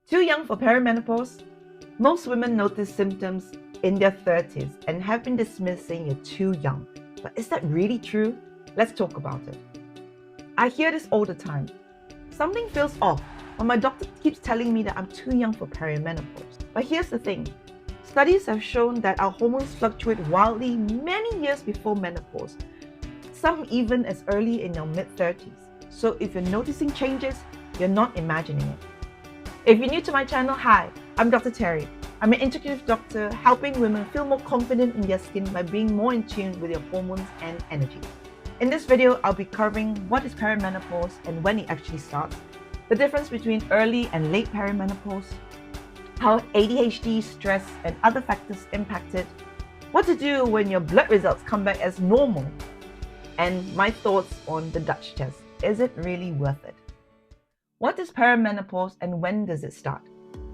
Too young for perimenopause? Most women notice symptoms in their 30s and have been dismissed saying you're too young. But is that really true? Let's talk about it. I hear this all the time. Something feels off when my doctor keeps telling me that I'm too young for perimenopause. But here's the thing. Studies have shown that our hormones fluctuate wildly many years before menopause, some even as early in your mid-30s. So if you're noticing changes, you're not imagining it. If you're new to my channel, hi, I'm Dr. Terry. I'm an integrative doctor helping women feel more confident in their skin by being more in tune with their hormones and energy. In this video, I'll be covering what is perimenopause and when it actually starts, the difference between early and late perimenopause, how ADHD, stress, and other factors impact it, what to do when your blood results come back as normal, and my thoughts on the Dutch test. Is it really worth it? What is perimenopause and when does it start?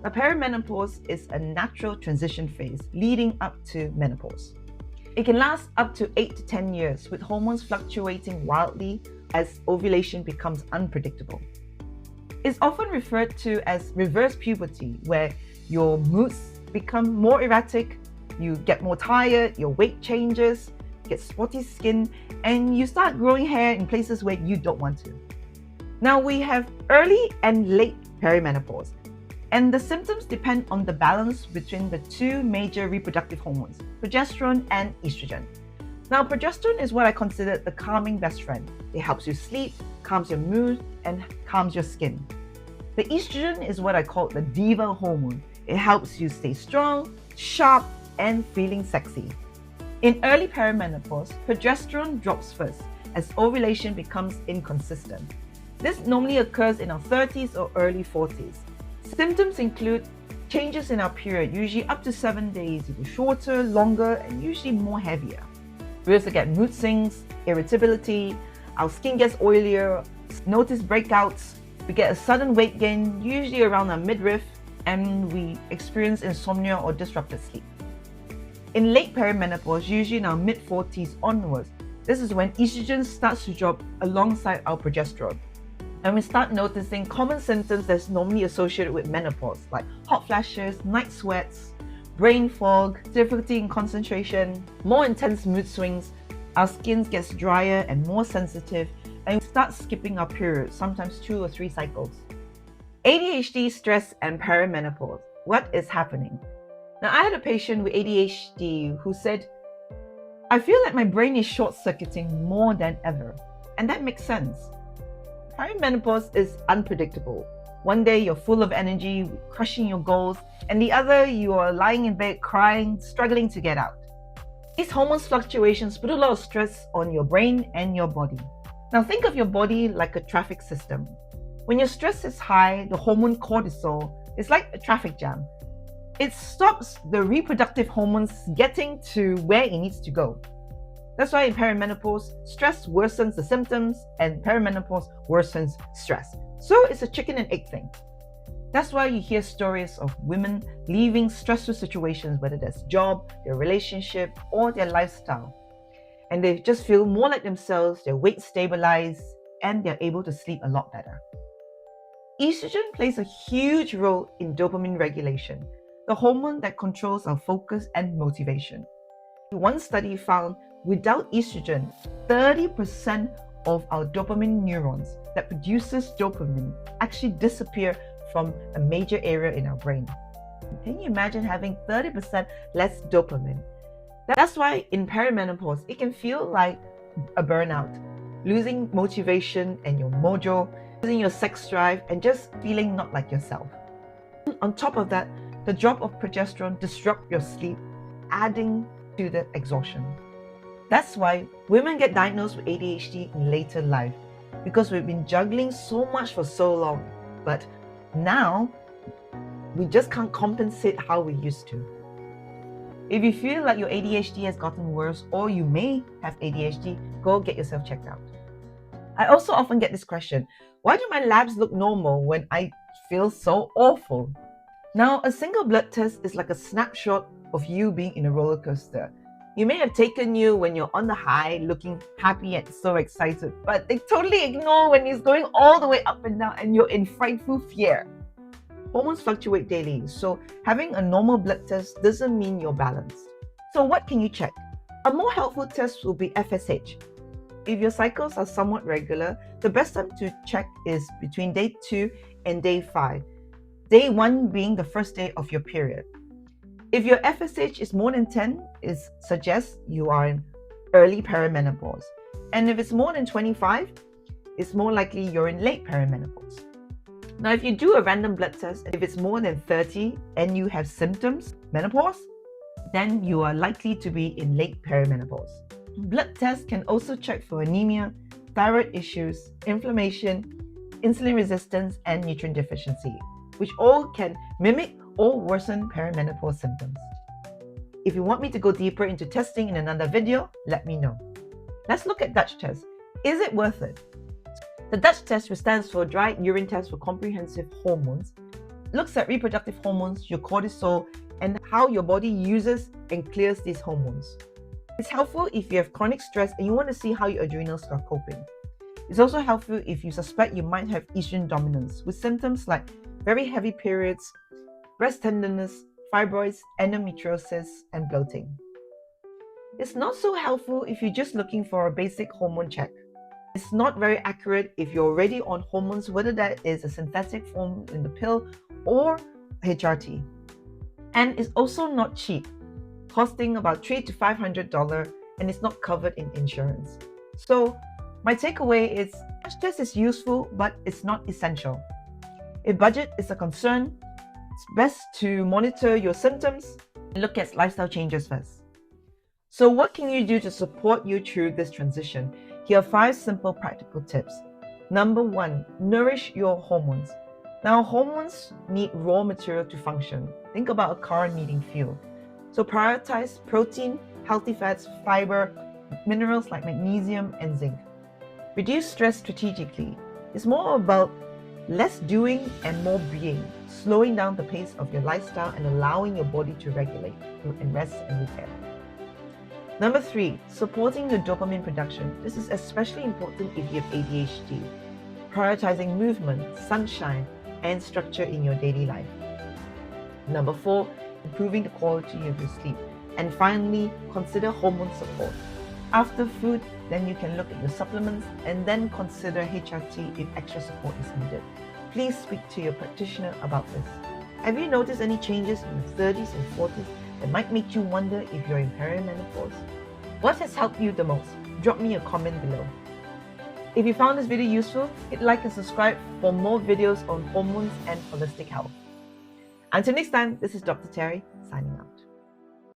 Now, perimenopause is a natural transition phase leading up to menopause. It can last up to 8 to 10 years with hormones fluctuating wildly as ovulation becomes unpredictable. It's often referred to as reverse puberty, where your moods become more erratic, you get more tired, your weight changes, get spotty skin, and you start growing hair in places where you don't want to. Now we have early and late perimenopause, and the symptoms depend on the balance between the two major reproductive hormones, progesterone and estrogen. Now, progesterone is what I consider the calming best friend. It helps you sleep, calms your mood, and calms your skin. The estrogen is what I call the diva hormone. It helps you stay strong, sharp, and feeling sexy. In early perimenopause, progesterone drops first as ovulation becomes inconsistent. This normally occurs in our 30s or early 40s. Symptoms include changes in our period, usually up to 7 days, either shorter, longer, and usually more heavier. We also get mood swings, irritability, our skin gets oilier, notice breakouts, we get a sudden weight gain, usually around our midriff, and we experience insomnia or disrupted sleep. In late perimenopause, usually in our mid-40s onwards, this is when estrogen starts to drop alongside our progesterone. And we start noticing common symptoms that's normally associated with menopause, like hot flashes, night sweats, brain fog, difficulty in concentration, more intense mood swings, our skin gets drier and more sensitive, and we start skipping our periods, sometimes 2 or 3 cycles. ADHD, stress, and perimenopause. What is happening? Now, I had a patient with ADHD who said, I feel like my brain is short-circuiting more than ever. And that makes sense. Perimenopause is unpredictable. One day you're full of energy, crushing your goals, and the other you are lying in bed crying, struggling to get out. These hormone fluctuations put a lot of stress on your brain and your body. Now think of your body like a traffic system. When your stress is high, the hormone cortisol is like a traffic jam. It stops the reproductive hormones getting to where it needs to go. That's why in perimenopause, stress worsens the symptoms and perimenopause worsens stress. So it's a chicken and egg thing. That's why you hear stories of women leaving stressful situations, whether that's job, their relationship, or their lifestyle. And they just feel more like themselves, their weight stabilizes, and they're able to sleep a lot better. Estrogen plays a huge role in dopamine regulation, the hormone that controls our focus and motivation. One study found without estrogen, 30% of our dopamine neurons that produces dopamine actually disappear from a major area in our brain. Can you imagine having 30% less dopamine? That's why in perimenopause, it can feel like a burnout, losing motivation and your mojo, losing your sex drive, and just feeling not like yourself. On top of that, the drop of progesterone disrupts your sleep, adding to the exhaustion. That's why women get diagnosed with ADHD in later life, because we've been juggling so much for so long, but now we just can't compensate how we used to. If you feel like your ADHD has gotten worse, or you may have ADHD, go get yourself checked out. I also often get this question, why do my labs look normal when I feel so awful? Now, a single blood test is like a snapshot of you being in a roller coaster. You may have taken you when you're on the high, looking happy and so excited, but they totally ignore when it's going all the way up and down and you're in frightful fear. Hormones fluctuate daily, so having a normal blood test doesn't mean you're balanced. So what can you check? A more helpful test will be FSH. If your cycles are somewhat regular, the best time to check is between day 2 and day 5. Day 1 being the first day of your period. If your FSH is more than 10, it suggests you are in early perimenopause. And if it's more than 25, it's more likely you're in late perimenopause. Now, if you do a random blood test, if it's more than 30 and you have symptoms, menopause, then you are likely to be in late perimenopause. Blood tests can also check for anemia, thyroid issues, inflammation, insulin resistance, and nutrient deficiency, which all can mimic or worsen perimenopause symptoms. If you want me to go deeper into testing in another video, let me know. Let's look at Dutch test. Is it worth it? The Dutch test, which stands for Dry Urine Test for Comprehensive Hormones, looks at reproductive hormones, your cortisol, and how your body uses and clears these hormones. It's helpful if you have chronic stress and you want to see how your adrenals are coping. It's also helpful if you suspect you might have estrogen dominance with symptoms like very heavy periods, breast tenderness, fibroids, endometriosis, and bloating. It's not so helpful if you're just looking for a basic hormone check. It's not very accurate if you're already on hormones, whether that is a synthetic form in the pill or HRT. And it's also not cheap, costing about $300 to $500, and it's not covered in insurance. So my takeaway is Dutch test is useful, but it's not essential. If budget is a concern, it's best to monitor your symptoms and look at lifestyle changes first. So what can you do to support you through this transition? Here are 5 simple practical tips. Number 1, nourish your hormones. Now, hormones need raw material to function. Think about a car needing fuel. So prioritize protein, healthy fats, fiber, minerals like magnesium and zinc. Reduce stress strategically. It's more about less doing and more being, slowing down the pace of your lifestyle and allowing your body to regulate and rest and repair. Number 3, supporting your dopamine production. This is especially important if you have ADHD. Prioritizing movement, sunshine, and structure in your daily life. Number 4, improving the quality of your sleep. And finally, consider hormone support. After food, then you can look at your supplements and then consider HRT if extra support is needed. Please speak to your practitioner about this. Have you noticed any changes in your 30s and 40s that might make you wonder if you're in perimenopause? What has helped you the most? Drop me a comment below. If you found this video useful, hit like and subscribe for more videos on hormones and holistic health. Until next time, this is Dr. Terry signing out.